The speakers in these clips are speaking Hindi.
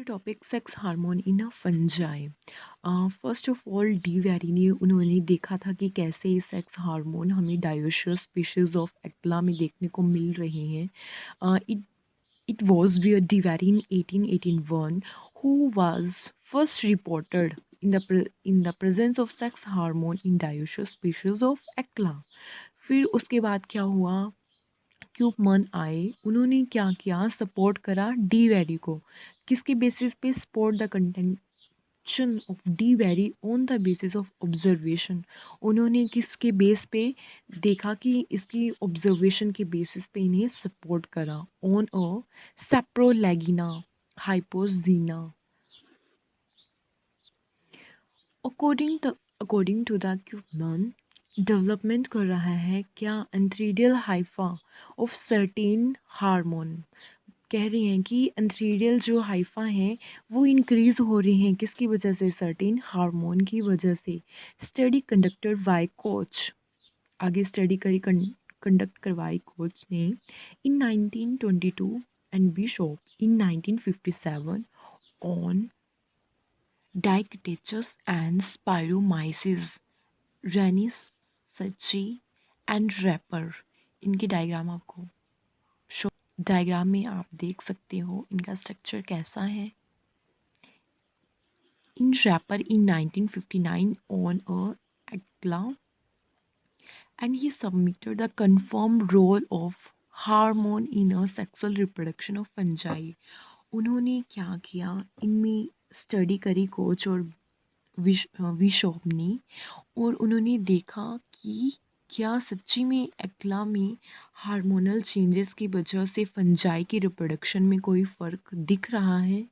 Topic sex hormone in a fungi. First of all D very ने उन्होंने देखा था कि कैसे ये सेक्स हार्मोन हमें डायोशियस स्पीशीज ऑफ एक्ला में देखने को मिल रहे हैं। It was via Divary in 1881 who was first reported in the presence of sex hormone in dioecious species of Ecla। फिर उसके बाद क्या हुआ, क्यूपमन आए, उन्होंने क्या किया, सपोर्ट करा डी वेरी को। किसके बेसिस पे? Support the contention of D very on the basis of observation. उन्होंने किसके बेस पे देखा कि इसकी ऑब्जर्वेशन के बेसिस पे इन्हें सपोर्ट करा on a Saprolegnia hypogyna. According to the Coopman, development कर रहा है क्या antheridial hypha of certain hormone. कह रहे हैं कि एंथ्रीडियल जो हाइफा हैं वो इंक्रीज हो रहे हैं, किसकी वजह से? सर्टेन हार्मोन की वजह से। स्टडी कंडक्टेड बाय कोच, आगे स्टडी कंडक्ट करवाई कोच ने in 1922 and Bishop in 1957 on Dicotychus and Spiromyces, Rennie, Sachi and Raper. इनके डायग्राम आपको शो, डायग्राम में आप देख सकते हो इनका स्ट्रक्चर कैसा है। In Raper in 1959 on a Achlya and he submitted the confirmed role of hormone in a sexual reproduction of fungi। उन्होंने क्या किया, इनमें स्टडी करी कोच और विशॉप ने, और उन्होंने देखा कि क्या सच्ची में एक्ला में हार्मोनल चेंजेस की वजह से फंजाई की रिप्रोडक्शन में कोई फ़र्क दिख रहा है।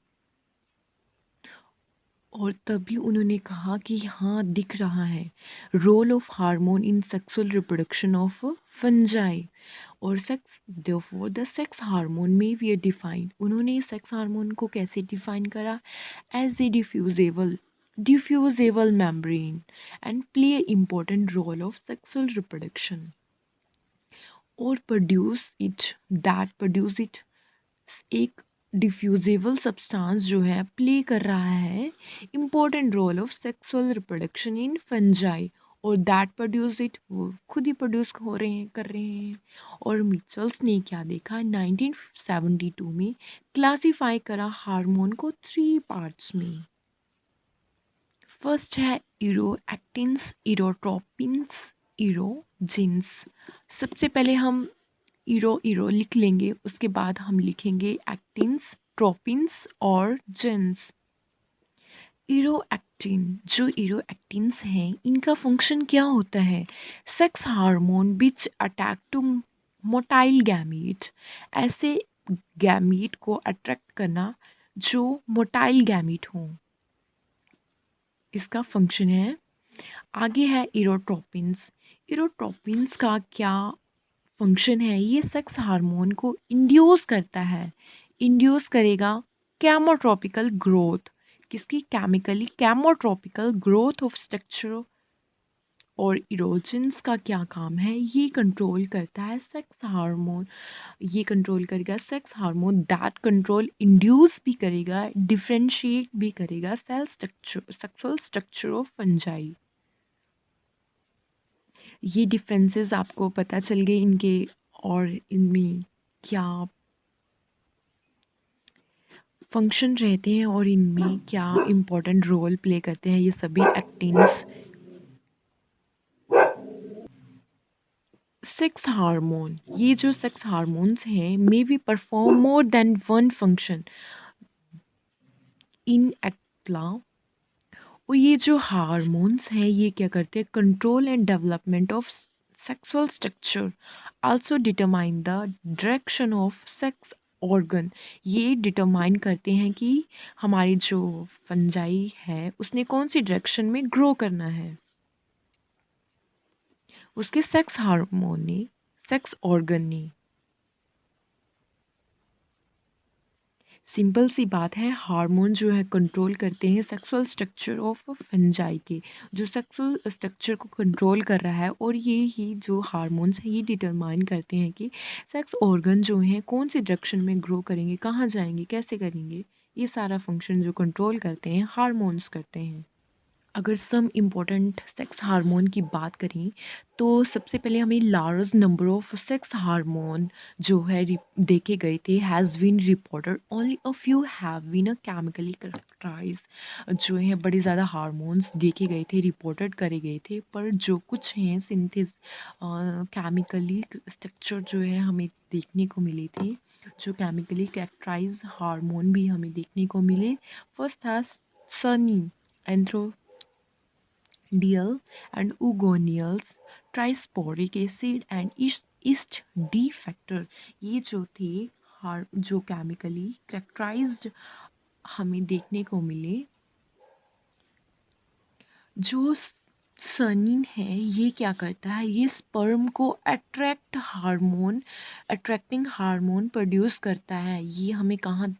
और तभी उन्होंने कहा कि हाँ दिख रहा है, role of hormone in sexual reproduction of fungi. और sex therefore the sex hormone may be defined, उन्होंने सेक्स हार्मोन को कैसे डिफाइन करा? As a diffusible membrane and play an important role of sexual reproduction और produce it एक डिफ्यूजिबल सब्सटेंस जो है प्ले कर रहा है important role of sexual reproduction in fungi, और दैट प्रोड्यूस इट, वो खुद ही प्रोड्यूस कर रहे हैं। और मिचल्स ने क्या देखा, 1972 में क्लासीफाई करा हार्मोन को 3 पार्ट्स में। फर्स्ट है इरोएक्टिन्स, इरोट्रोपिन्स, इरोजिन्स। सबसे पहले हम इरो लिख लेंगे, उसके बाद हम लिखेंगे एक्टिन्स, ट्रोपिन्स और जिन्स। जो इरोएक्टिन्स हैं, इनका फंक्शन क्या होता है? Sex hormone which attack to motile gamete, ऐसे गैमीट को अट्रैक्ट करना जो मोटाइल गैमीट हों, इसका फंक्शन है। आगे है इरोट्रोपिन्स का क्या फंक्शन है? ये सेक्स हार्मोन को इंड्यूस करता है, इंड्यूस करेगा कैमोट्रोपिकल ग्रोथ, किसकी? Chemically chemotropical growth of structure. और इरोजिन्स का क्या काम है? ये कंट्रोल करता है सेक्स हार्मोन, ये कंट्रोल करेगा sex hormone, that control induce भी करेगा, डिफ्रेंशिएट भी करेगा सेक्सुअल स्ट्रक्चर ऑफ फंजाई। ये डिफरेंसेस आपको पता चल गए इनके, और इनमें क्या फंक्शन रहते हैं और इनमें क्या इम्पोर्टेंट रोल प्ले करते हैं ये सभी एक्टिन्स। सेक्स हार्मोन, ये जो सेक्स हार्मोन्स हैं may be perform more than one function in Achlya. और ये जो हार्मोन्स हैं ये क्या करते हैं? Control and development of sexual structure, also determine the direction of sex organ. ये डिटरमाइन करते हैं कि हमारी जो फंजाई है उसने कौन सी डायरेक्शन में ग्रो करना है, उसके सेक्स हार्मोन ने, सेक्स ऑर्गन ने। सिंपल सी बात है, हार्मोन जो है कंट्रोल करते हैं सेक्सुअल स्ट्रक्चर ऑफ फंजाई के, जो सेक्सुअल स्ट्रक्चर को कंट्रोल कर रहा है, और ये ही जो हार्मोन्स हैं ये डिटरमाइन करते हैं कि सेक्स ऑर्गन जो हैं कौन सी डायरेक्शन में ग्रो करेंगे, कहाँ जाएंगे, कैसे करेंगे, ये सारा फंक्शन जो कंट्रोल करते हैं हार्मोन्स करते हैं। अगर सम इम्पोर्टेंट सेक्स हार्मोन की बात करें तो सबसे पहले हमें large number of sex hormone जो है देखे गए थे has been reported, only a few have been a chemically characterize. जो है बड़े ज़्यादा हार्मोन्स देखे गए थे, रिपोर्टेड करे गए थे, पर जो कुछ हैं सिंथेस केमिकली स्ट्रक्चर जो है हमें देखने को मिले थे, जो केमिकली करेक्टराइज हार्मोन भी हमें देखने को मिले। फर्स्ट था सनी antheridiol Diel and Ugonials, trisporic acid and yeast D factor, ये जो थे जो केमिकली करेक्टराइज्ड हमें देखने को मिले। जो सनीन है ये क्या करता है, ये स्पर्म को अट्रैक्टिंग हार्मोन प्रोड्यूस करता है। ये हमें कहाँ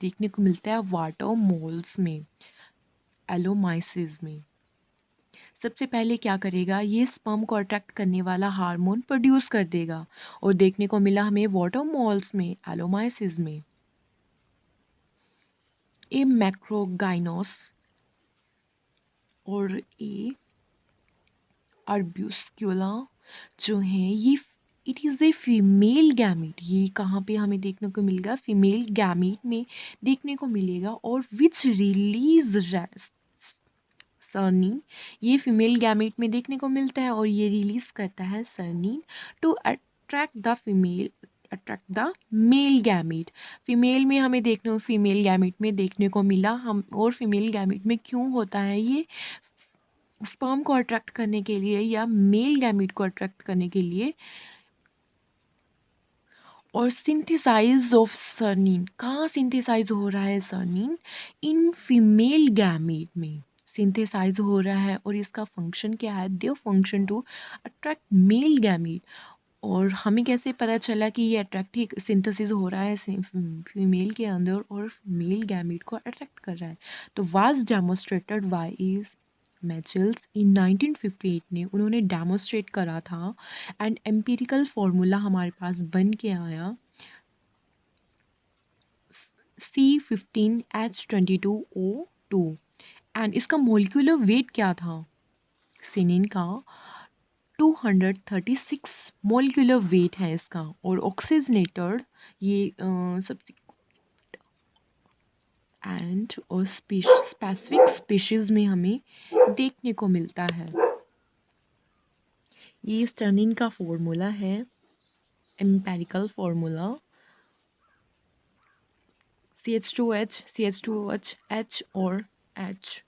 देखने को मिलता है, वाटर मोल्स में, एलोमाइसिस में। सबसे पहले क्या करेगा, ये स्पर्म को अट्रैक्ट करने वाला हार्मोन प्रोड्यूस कर देगा और देखने को मिला हमें वाटर मॉल्स में, एलोमाइसिस में। ए मैक्रोगाइनोस और ए अर्ब्यूस्कुला जो हैं ये it is a female gamete. ये कहाँ पे हमें देखने को मिलेगा, फीमेल गैमीट में देखने को मिलेगा। और विच रिलीज सरनीन, ये फीमेल गैमेट में देखने को मिलता है और ये रिलीज करता है sirenin to attract the male gamete. Female gamete में देखने को मिला हम, और फीमेल गैमेट में क्यों होता है ये, स्पर्म को अट्रैक्ट करने के लिए या मेल गैमेट को अट्रैक्ट करने के लिए। और सिंथेसाइज ऑफ सरनीन, कहाँ सिंथेसाइज हो रहा है सरनीन, इन फीमेल गैमेट में सिंथेसाइज हो रहा है। और इसका फंक्शन क्या है, their function to attract male gamete. और हमें कैसे पता चला कि ये अट्रैक्टिव सिंथेसिस हो रहा है फीमेल के अंदर और मेल गैमेट को अट्रैक्ट कर रहा है। तो वाज डेमोस्ट्रेटेड बाय इज मैचल्स इन 1958 ने उन्होंने डेमोस्ट्रेट करा था। एंड एम्पिरिकल फार्मूला हमारे पास बन के आया C15H22O2। एंड इसका मोलिकुलर वेट क्या था, सिनिन का 236 मोलिकुलर वेट है इसका। और ऑक्सीजनेटेड ये सबसे एंड और स्पेसिफिक स्पीशीज में हमें देखने को मिलता है। ये स्टर्निन का फॉर्मूला है, empirical formula CH2H CH2OH H और H।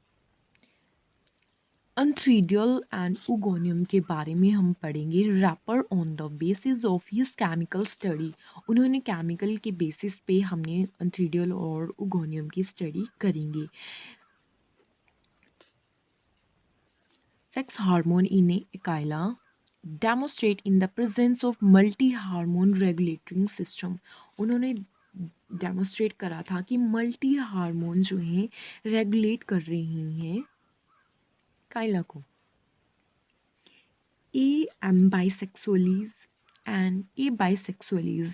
अंथ्रीडियल एंड उगोनियम के बारे में हम पढ़ेंगे। Raper on the basis of his chemical study, उन्होंने केमिकल के बेसिस पे हमने अंथ्रीडियल और उगोनियम की स्टडी करेंगे। Sex hormone in Achlya demonstrate in the presence of multi hormone regulatory system, उन्होंने डेमोस्ट्रेट करा था कि मल्टी हार्मोन जो हैं रेगुलेट कर रही हैं काइला को। A bisexualis and A bisexualis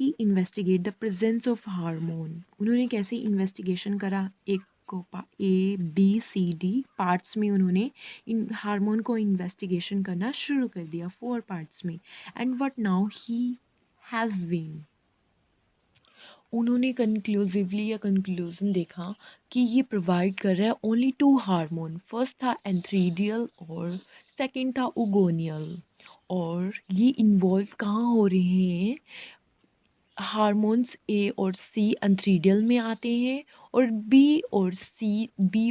he investigate the presence of hormone, उन्होंने कैसे इन्वेस्टिगेशन करा, एक को A B C D parts में उन्होंने इन हार्मोन को इन्वेस्टिगेशन करना शुरू कर दिया, 4 पार्ट्स में। And what now he has been, उन्होंने कंक्लूसिवली या कंक्लूजन देखा कि ये प्रोवाइड कर रहा है ओनली 2 हार्मोन। फर्स्ट था एंथ्रीडियल और सेकंड था उगोनियल। और ये इन्वॉल्व कहाँ हो रहे हैं, हार्मोन्स ए और सी एंथ्रीडियल में आते हैं और बी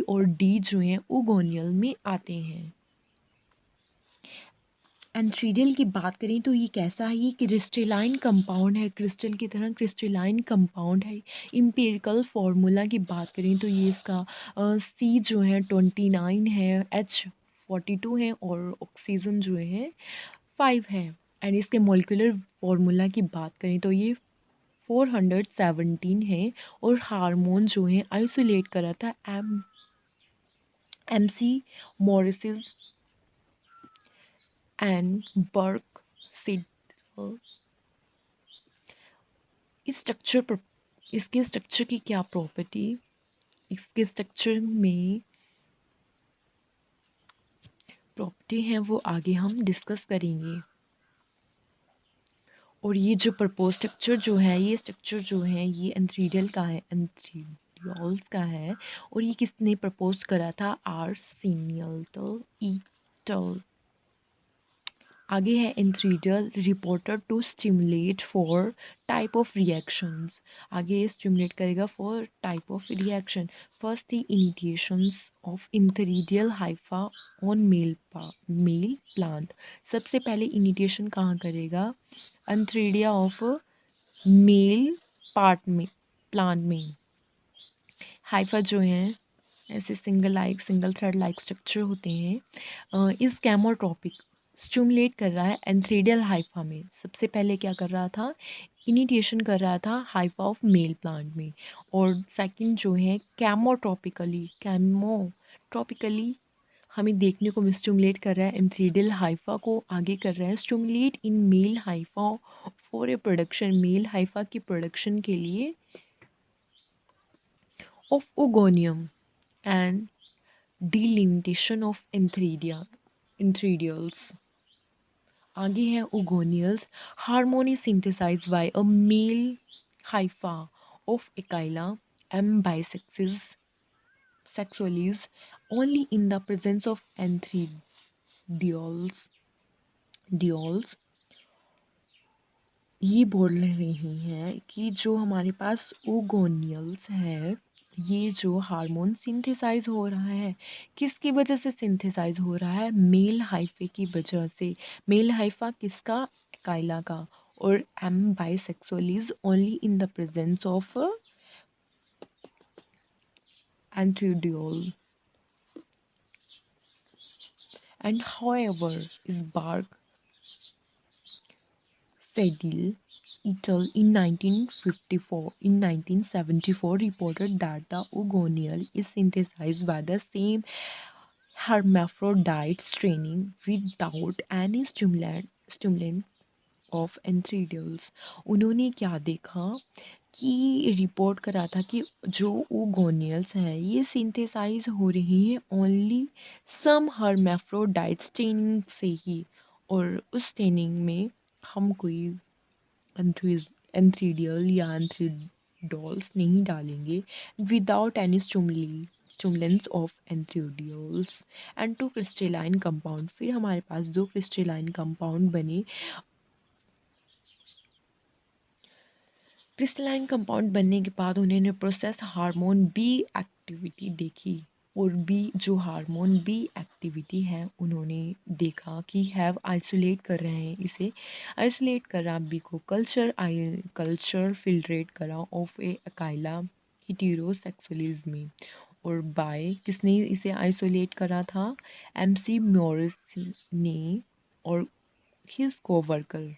और डी जो हैं उगोनियल में आते हैं। एंथ्रीडियल की बात करें तो ये कैसा है, ये क्रिस्टलाइन कंपाउंड है, क्रिस्टल की तरह क्रिस्टलाइन कंपाउंड है। इम्पेरिकल फार्मूला की बात करें तो ये इसका सी जो है 29 है, H42 है और ऑक्सीजन जो है 5 है। एंड इसके मोलिकुलर फार्मूला की बात करें तो ये 417 है। और हार्मोन जो है आइसोलेट करा था MC मॉरिस एंड बर्क सिड स्ट्रक्चर इसके स्ट्रक्चर की क्या प्रॉपर्टी, इसके स्ट्रक्चर में प्रॉपर्टी है वो आगे हम डिस्कस करेंगे। और ये जो प्रपोज स्ट्रक्चर जो है, ये स्ट्रक्चर जो है ये एंथ्रीडियल का है, एंथ्रीडियोल्स का है। और ये किसने प्रपोज करा था? आर्सेनियल ईटल। आगे है antheridial reported to stimulate four type of reactions. आगे स्टिमुलेट करेगा four type of reaction. First थी initiations of antheridial hypha on male plant. सबसे पहले इनिटिएशन कहाँ करेगा? एंथ्रीडिया ऑफ मेल पार्ट में, प्लांट में। हाइफा जो है ऐसे सिंगल थ्रेड लाइक स्ट्रक्चर होते हैं। इस कैमोट्रोपिक स्टिमुलेट कर रहा है एंथ्रीडियल हाइफा में। सबसे पहले क्या कर रहा था? इनिटिएशन कर रहा था हाइफा ऑफ मेल प्लांट में। और सेकंड जो है कैमोट्रोपिकली हमें देखने को स्टिमुलेट कर रहा है एंथ्रीडियल हाइफा को। आगे कर रहा है stimulate in male hypha for a production, male hypha की प्रोडक्शन के लिए of oogonium and delimitation of entheridials. आगे है oogonials. Hormone synthesise by a male hypha of Achlya एम bisexualis only in the presence of entheridials. ये बोल रही हैं कि जो हमारे पास ओगोनियल्स है, ये जो हार्मोन सिंथेसाइज हो रहा है, किसकी वजह से सिंथेसाइज हो रहा है? मेल हाइफे की वजह से। मेल हाइफा किसका? काइला का। और एम bisexualism only in the presence of antheridiol. And however is bark Sedil et al. In 1974 reported that the ogonial is synthesized by the same hermaphrodite straining without any stimulants of entheridials. उन्होंने क्या देखा कि रिपोर्ट करा था कि जो ओगोनियल्स हैं ये सिंथेसाइज हो रही हैं ओनली सम हर्मेफ्रोडाइट स्टेनिंग से ही। और उस स्टेनिंग में हम कोई एंथ्रीडियल या एंथ्रीडोल्स नहीं डालेंगे without any stimulants of antheridiols and two crystalline compound. फिर हमारे पास दो क्रिस्टलाइन कंपाउंड बने। क्रिस्टलाइन कंपाउंड बनने के बाद उन्होंने प्रोसेस हार्मोन बी एक्टिविटी देखी। और बी जो हार्मोन बी एक्टिविटी है उन्होंने देखा कि हैव आइसोलेट कर रहे हैं, इसे आइसोलेट करा बी को कल्चर फिल्ट्रेट करा ऑफ ए अकाइला हिटेरोसेक्सुअलिज में। और बाय किसने इसे आइसोलेट करा था? एमसी मॉरिस ने और हिज कोवर्कर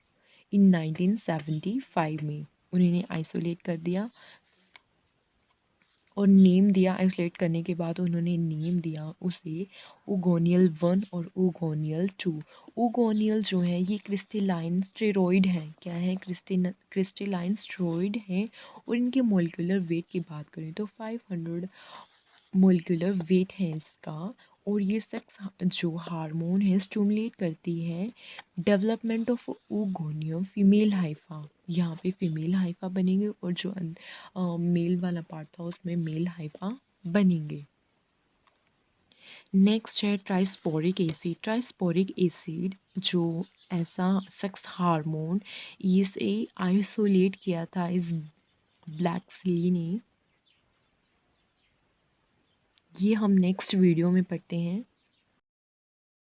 इन 1975 में उन्होंने आइसोलेट कर दिया और नेम दिया। आइसोलेट करने के बाद उन्होंने नेम दिया उसे ओगोनियल 1 और ओगोनियल 2। ओगोनियल जो है ये क्रिस्टलाइन स्टेरॉइड है। क्या है? क्रिस्टलाइन स्टेरॉइड है। और इनके मोलिकुलर वेट की बात करें तो 500 मोलिकुलर वेट है इसका। और ये सेक्स जो हार्मोन है स्टिमुलेट करती है development of oogonium female Haifa. यहाँ पे फीमेल हाइफा बनेंगे और जो मेल वाला पार्ट था उसमें मेल हाइफा बनेंगे। नेक्स्ट है ट्राइस्पोरिक एसिड। ट्राइस्पोरिक एसिड जो ऐसा सेक्स हार्मोन इसे आइसोलेट किया था इस ब्लैक्सली ने, ये हम नेक्स्ट वीडियो में पढ़ते हैं।